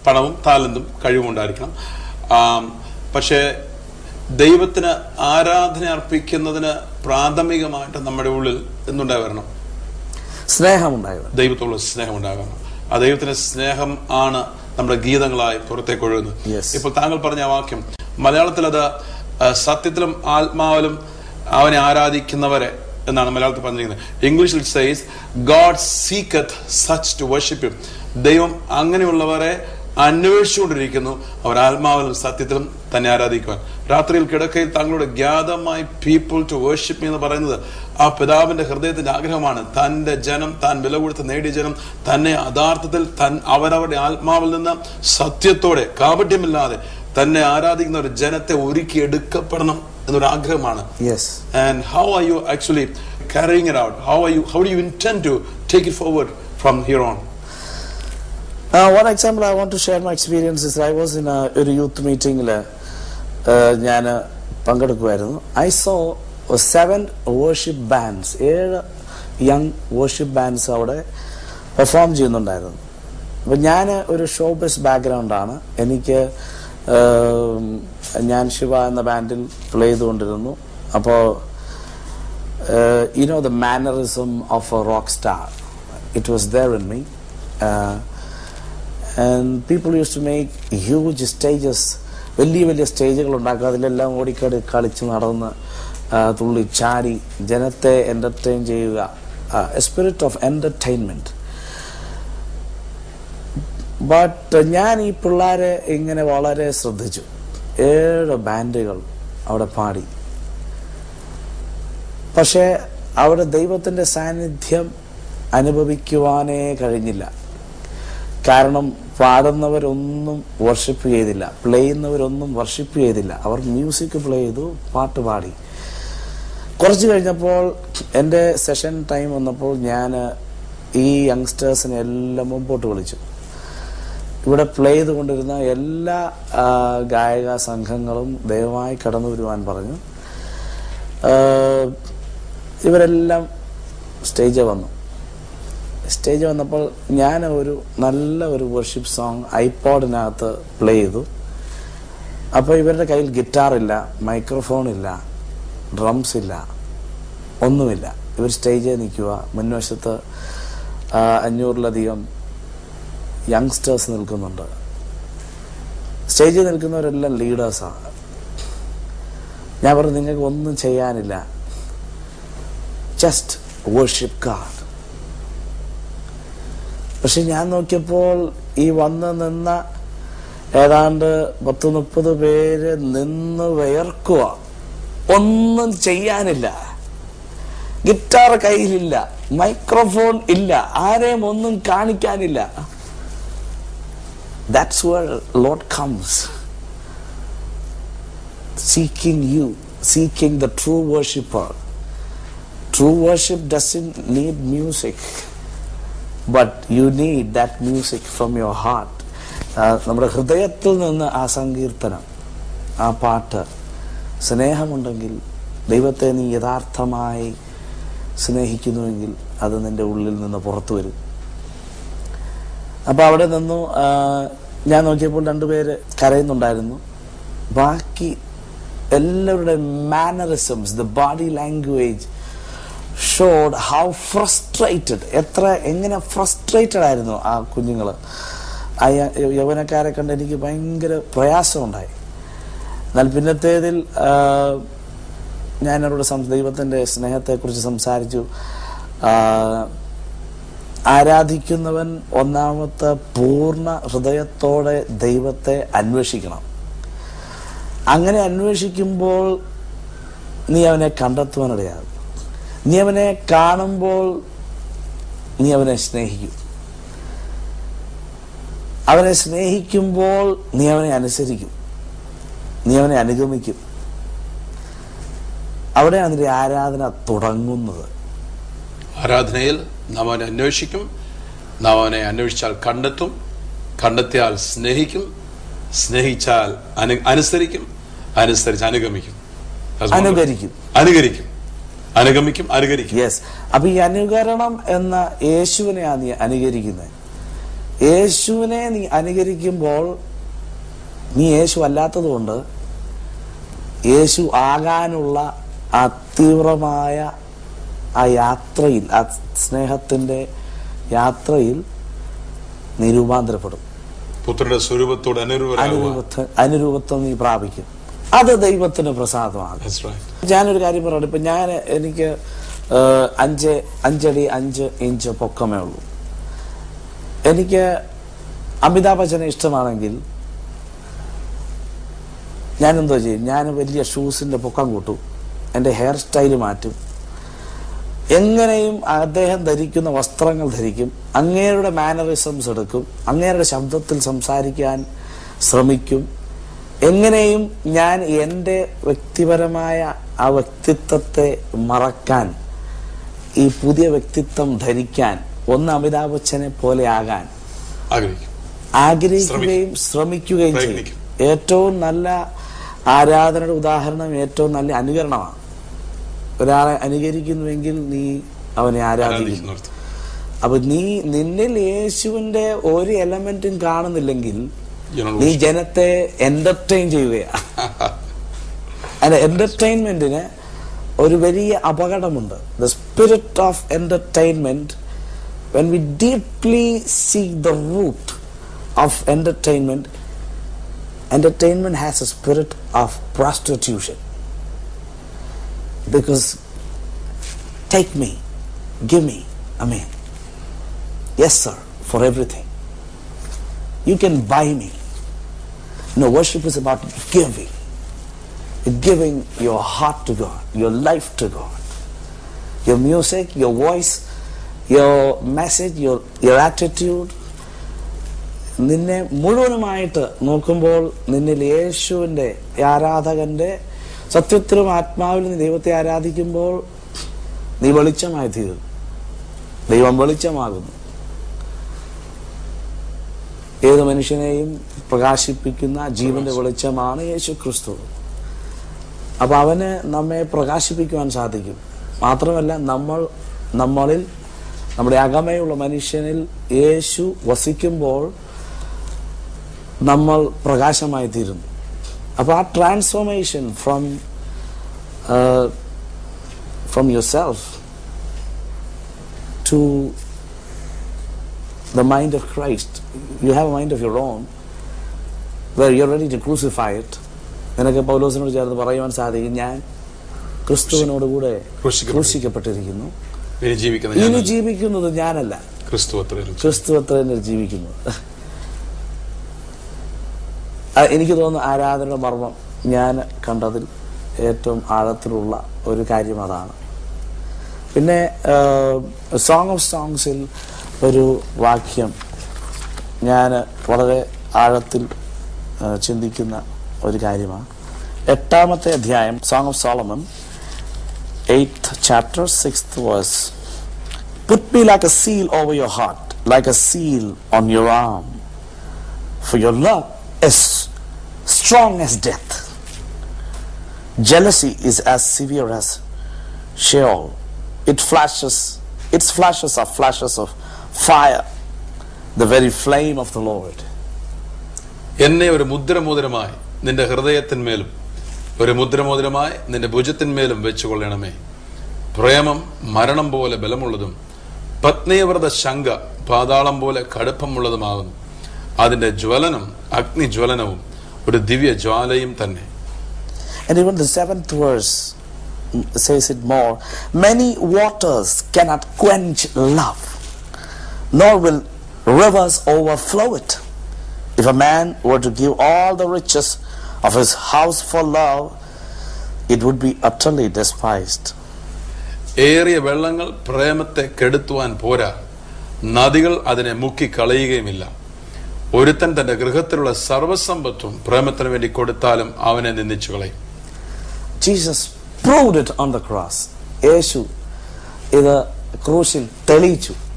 പണവും താലന്തും കഴിവും ഉണ്ടായിരിക്കണം. പക്ഷേ ദൈവത്തിന് ആരാധന അർപ്പിക്കുന്നതിന് പ്രാഥമികമായിട്ട് നമ്മുടെ ഉള്ളിൽ എന്തുണ്ടായി വരണം? സ്നേഹമുണ്ടായി വരണം. ദൈവത്തോടുള്ള സ്നേഹം ഉണ്ടാകണം. ആ ദൈവത്തിന്റെ സ്നേഹം ആണ് നമ്മുടെ ഗീതങ്ങളായി പുറത്തേക്ക് ഒഴുകുന്നത്. ഇപ്പോൾ താങ്കൾ പറഞ്ഞ വാക്യം മലയാളത്തിൽ അത് സത്യത്തിലും ആത്മാവിലും അവനെ ആരാധിക്കുന്നവരെ എന്നാണ് മലയാളത്തിൽ പറഞ്ഞിരിക്കുന്നത്. ഇംഗ്ലീഷിൽ it says God seeketh such to worship him. ദൈവം അങ്ങനെയുള്ളവരെ അന്വേഷിച്ചുകൊണ്ടിരിക്കുന്നു, അവർ ആത്മാവിലും സത്യത്തിലും തന്നെ ആരാധിക്കുവാൻ. രാത്രിയിൽ കിടക്കയിൽ തങ്ങളുടെ ഗ്യാതമായി പീപ്പിൾ ടു വർഷിപ്പ് എന്ന് പറയുന്നത് ആ പിതാവിന്റെ ഹൃദയത്തിന്റെ ആഗ്രഹമാണ്. തന്റെ ജനം, താൻ വില കൊടുത്ത് നേടിയ ജനം തന്നെ യഥാർത്ഥത്തിൽ അവരവരുടെ ആത്മാവിൽ നിന്ന് സത്യത്തോടെ കാപട്യമില്ലാതെ തന്നെ ആരാധിക്കുന്ന ഒരു ജനത്തെ ഒരുക്കി എടുക്കപ്പെടണം എന്നൊരു ആഗ്രഹമാണ്. And how are you actually carrying it out? How do you intend to take it forward from here on? One example I want to share my experience is I was in a youth meeting. ഞാൻ പങ്കെടുക്കുമായിരുന്നു. I saw 7 worship bands, 7 young worship bands അവിടെ perform ചെയ്യുന്നുണ്ടായിരുന്നു. അപ്പം ഞാൻ ഒരു show base ബാക്ക്ഗ്രൗണ്ടാണ്. എനിക്ക് ഞാൻ ശിവ എന്ന ബാൻഡിൽ play ചെയ്തുകൊണ്ടിരുന്നു. അപ്പോൾ you know the mannerism of a rock star, it was there in me. And people used to make huge stages, വലിയ സ്റ്റേജുകൾ ഉണ്ടാക്കുക. അതിലെല്ലാം ഓടിക്കടി കളിച്ച് നടന്ന് തുള്ളി ചാടി ജനത്തെ എൻ്റർടൈൻ ചെയ്യുക. A spirit of entertainment. But ഞാൻ ഈ പിള്ളേരെ ഇങ്ങനെ വളരെ ശ്രദ്ധിച്ചു. 7 ബാൻഡുകൾ അവിടെ പാടി. പക്ഷേ അവിടെ ദൈവത്തിൻ്റെ സാന്നിധ്യം അനുഭവിക്കുവാനേ കഴിഞ്ഞില്ല. കാരണം പാടുന്നവരൊന്നും വർഷിപ്പ് ചെയ്തില്ല, പ്ലേ ചെയ്യുന്നവരൊന്നും വർഷിപ്പ് ചെയ്തില്ല. അവർ മ്യൂസിക് പ്ലേ ചെയ്തു, പാട്ട് പാടി. കുറച്ച് കഴിഞ്ഞപ്പോൾ എൻ്റെ സെഷൻ ടൈം വന്നപ്പോൾ ഞാൻ ഈ യങ്സ്റ്റേഴ്സിനെ എല്ലാം മുമ്പോട്ട് വിളിച്ചു. ഇവിടെ പ്ലേ ചെയ്തുകൊണ്ടിരുന്ന എല്ലാ ഗായക സംഘങ്ങളും ദയവായി കടന്നു വരുവാൻ പറഞ്ഞു. ഇവരെല്ലാം സ്റ്റേജിൽ വന്നു. സ്റ്റേജ് വന്നപ്പോൾ ഞാൻ നല്ല ഒരു വർഷിപ്പ് സോങ് ഐപോഡിനകത്ത് പ്ലേ ചെയ്തു. അപ്പോൾ ഇവരുടെ കയ്യിൽ ഗിറ്റാറില്ല, മൈക്രോഫോണില്ല, ഡ്രംസ് ഇല്ല, ഒന്നുമില്ല. ഇവർ സ്റ്റേജിൽ നിൽക്കുക. മുൻവശത്ത് 500-ലധികം യങ്സ്റ്റേഴ്സ് നിൽക്കുന്നുണ്ട്. സ്റ്റേജിൽ നിൽക്കുന്നവരെല്ലാം ലീഡേഴ്സാണ്. ഞാൻ പറഞ്ഞു, നിങ്ങൾക്ക് ഒന്നും ചെയ്യാനില്ല, ജസ്റ്റ് വർഷിപ്പ് ഗാഡ്. പക്ഷെ ഞാൻ നോക്കിയപ്പോൾ ഈ നിന്ന ഏതാണ്ട് 10-30 പേര് നിന്ന് വിയർക്കുക. ഒന്നും ചെയ്യാനില്ല. ഗിറ്റാർ കയ്യിലില്ല, മൈക്രോഫോൺ ഇല്ല, ആരെയും ഒന്നും കാണിക്കാനില്ല. That's where Lord comes, seeking you, seeking the true worshipper. True worship doesn't need music, but you need that music from your heart. നമ്മുടെ ഹൃദയത്തിൽ നിന്ന് ആ സങ്കീർത്തനം, ആ പാട്ട്, സ്നേഹമുണ്ടെങ്കിൽ, ദൈവത്തെ നീ യഥാർത്ഥമായി സ്നേഹിക്കുന്നുവെങ്കിൽ അത് നിന്റെ ഉള്ളിൽ നിന്ന് പുറത്തു വരും. അപ്പോൾ അവിടെ നിന്നു ഞാൻ നോക്കിയപ്പോൾ 2 പേര് കരയുന്നുണ്ടായിരുന്നു. ബാക്കി എല്ലാവരുടെ mannerisms, the body language showed how frustrated, എങ്ങനെ ഫ്രസ്ട്രേറ്റഡ് ആയിരുന്നു ആ കുഞ്ഞുങ്ങൾ. ആ യൗവനക്കാരെ കണ്ട് എനിക്ക് ഭയങ്കര പ്രയാസമുണ്ടായി. എന്നാൽ പിന്നത്തേതിൽ ഞാൻ അവരോട് ദൈവത്തിൻ്റെ സ്നേഹത്തെക്കുറിച്ച് സംസാരിച്ചു. ആരാധിക്കുന്നവൻ ഒന്നാമത്തെ പൂർണ്ണ ഹൃദയത്തോടെ ദൈവത്തെ അന്വേഷിക്കണം. അങ്ങനെ അന്വേഷിക്കുമ്പോൾ നീ അവനെ കണ്ടെത്തുവാനിടയാകും. നീ അവനെ കാണുമ്പോൾ നീ അവനെ സ്നേഹിക്കും. അവനെ സ്നേഹിക്കുമ്പോൾ നീ അവനെ അനുസരിക്കും, നീ അവനെ അനുഗമിക്കും. അവിടെയാണ് അതിൻ്റെ ആരാധന തുടങ്ങുന്നത്. ആരാധനയിൽ നാം അവനെ അന്വേഷിക്കും, നാം അവനെ അന്വേഷിച്ചാൽ കണ്ടെത്തും, കണ്ടെത്തിയാൽ സ്നേഹിക്കും, സ്നേഹിച്ചാൽ അനുസരിക്കും, അനുസരിച്ച് അനുഗമിക്കും, യെസ്. അപ്പൊ ഈ അനുകരണം എന്ന യേശുവിനെയാണ് നീ അനുകരിക്കുന്നത്. യേശുവിനെ നീ അനുകരിക്കുമ്പോൾ നീ യേശു അല്ലാത്തത് കൊണ്ട് യേശു ആകാനുള്ള ആ തീവ്രമായ ആ യാത്രയിൽ, ആ സ്നേഹത്തിന്റെ യാത്രയിൽ നീ രൂപാന്തരപ്പെടും. പുത്രന്റെ സ്വരൂപത്തോട് അനുരൂപത്വം നീ പ്രാപിക്കും. അത് ദൈവത്തിന് പ്രസാദമാണ്. ഞാനൊരു കാര്യം പറയട്ടെ. ഇപ്പൊ എനിക്ക് 5 അടി 5 ഇഞ്ച് പൊക്കമേ ഉള്ളൂ. എനിക്ക് അമിതാഭ് ബച്ചനെ ഇഷ്ടമാണെങ്കിൽ ഞാൻ എന്തോ ചെയ്യും? ഞാൻ വലിയ ഷൂസിന്റെ പൊക്കം കൂട്ടും, എൻ്റെ ഹെയർ സ്റ്റൈൽ മാറ്റും, എങ്ങനെയും അദ്ദേഹം ധരിക്കുന്ന വസ്ത്രങ്ങൾ ധരിക്കും, അങ്ങേരുടെ മാനറിസംസ് എടുക്കും, അങ്ങേരുടെ ശബ്ദത്തിൽ സംസാരിക്കാൻ ശ്രമിക്കും. എങ്ങനെയും ഞാൻ എൻ്റെ വ്യക്തിപരമായ ആ വ്യക്തിത്വത്തെ മറക്കാൻ, ഈ പുതിയ വ്യക്തിത്വം ധരിക്കാൻ, ഒന്ന് അമിതാഭ് ബച്ചനെ പോലെ ആകാൻ ആഗ്രഹിക്കുകയും ശ്രമിക്കുകയും ചെയ്യും. ഏറ്റവും നല്ല ആരാധനയുടെ ഉദാഹരണം ഏറ്റവും നല്ല അനുകരണമാണ്. ഒരാളെ അനുകരിക്കുന്നുവെങ്കിൽ നീ അവനെ ആരാധിക്കുന്നു. അപ്പൊ നിന്നിൽ യേശുവിന്റെ ഒരു എലമെന്റും കാണുന്നില്ലെങ്കിൽ നീ ജനത്തെ എന്റർടൈൻ ചെയ്യുകയാണ്. അല്ല, എന്റർടൈൻമെന്റിന് ഒരു വലിയ അപകടമുണ്ട്. The spirit of entertainment, when we deeply see the root of entertainment has a spirit of prostitution. Because take me, give me, amen, yes sir, for everything. You can buy me. No, worship is about giving your heart to God, your life to God, your music, your voice, your message, your attitude. നിന്നെ മുഴുവനുമായിട്ട് നോക്കുമ്പോൾ നിന്നിൽ യേശുവിന്റെ ആരാധകന്റെ സത്യത്തിലും ആത്മാവിലും നീ ദൈവത്തെ ആരാധിക്കുമ്പോൾ നീ വെളിച്ചമായി തീരും. ദൈവം വെളിച്ചമാകുന്നു. ഏത് മനുഷ്യനെയും പ്രകാശിപ്പിക്കുന്ന ജീവന്റെ വെളിച്ചമാണ് യേശു ക്രിസ്തു. അപ്പൊ അവന് നമ്മെ പ്രകാശിപ്പിക്കുവാൻ സാധിക്കും. മാത്രമല്ല, നമ്മളിൽ, നമ്മുടെ അകമയുള്ള മനുഷ്യനിൽ യേശു വസിക്കുമ്പോൾ നമ്മൾ പ്രകാശമായി തീരുന്നു. അപ്പോൾ ആ transformation from yourself to the mind of Christ. You have a mind of your own where you're ready to crucify it. നിനക്ക് പൗലോസിനോട് ചേർന്ന് പറയുവാൻ സാധിക്കും, ഞാൻ ക്രിസ്തുവിനോട് കൂടെ ക്രൂശിക്കപ്പെട്ടിരിക്കുന്നു, ഇനി ജീവിക്കുന്നത് ഞാനല്ല, ക്രിസ്തു അത്ര ജീവിക്കുന്നത്. എനിക്ക് തോന്നുന്നു ആരാധനയുടെ മർമ്മം ഞാൻ കണ്ടതിൽ ഏറ്റവും ആഴത്തിലുള്ള ഒരു കാര്യം അതാണ്. പിന്നെ സോങ് ഓഫ് സോങ്സിൽ ഒരു വാക്യം ഞാൻ വളരെ ആഴത്തിൽ ചിന്തിക്കുന്ന ഒരു കാര്യമാണ്. 8-ാമത്തെ അധ്യായം, Song of Solomon, 8th chapter, 6th verse. Put me like a seal over your heart, like a seal on your arm, for your love is strong as death. Jealousy is as severe as Sheol. Its flashes are flashes of fire, the very flame of the Lord. എന്നെ ഒരു മുദ്രമോതിരമായി നിന്റെ ഹൃദയത്തിന്മേലും ഒരു മുദ്രമോതിരമായി നിന്റെ ഭുജത്തിന്മേലും വെച്ചുകൊള്ളണമേ. പ്രേമം മരണം പോലെ ബലമുള്ളതും പത്നീവ്രത ശങ്ക പാതാളം പോലെ കടുപ്പമുള്ളതുമാകുന്നു. അതിന്റെ ജ്വലനം അഗ്നിജ്വലനവും ഒരു ദിവ്യ ജ്വാലയും തന്നെ. And even the 7th verse says it more. Many waters cannot quench love, nor will rivers overflow it. If a man were to give all the riches of his house for love, it would be utterly despised. ഏറിയ വെള്ളങ്ങൾ പ്രേമത്തെ കെടുത്തുവാൻ പോരാ, നദികൾ അതിനെ മുക്കി കളയുകയുമില്ല. ഒരുത്തൻ തന്റെ ഗൃഹത്തിലുള്ള സർവ്വസമ്പത്തും പ്രേമത്തിന് വേണ്ടി കൊടുത്താലും അവനെ നിന്ദിച്ചു കളയും. Jesus proved it on the cross. യേശു ഇത് ക്രൂശിൽ തെളിയിച്ചു.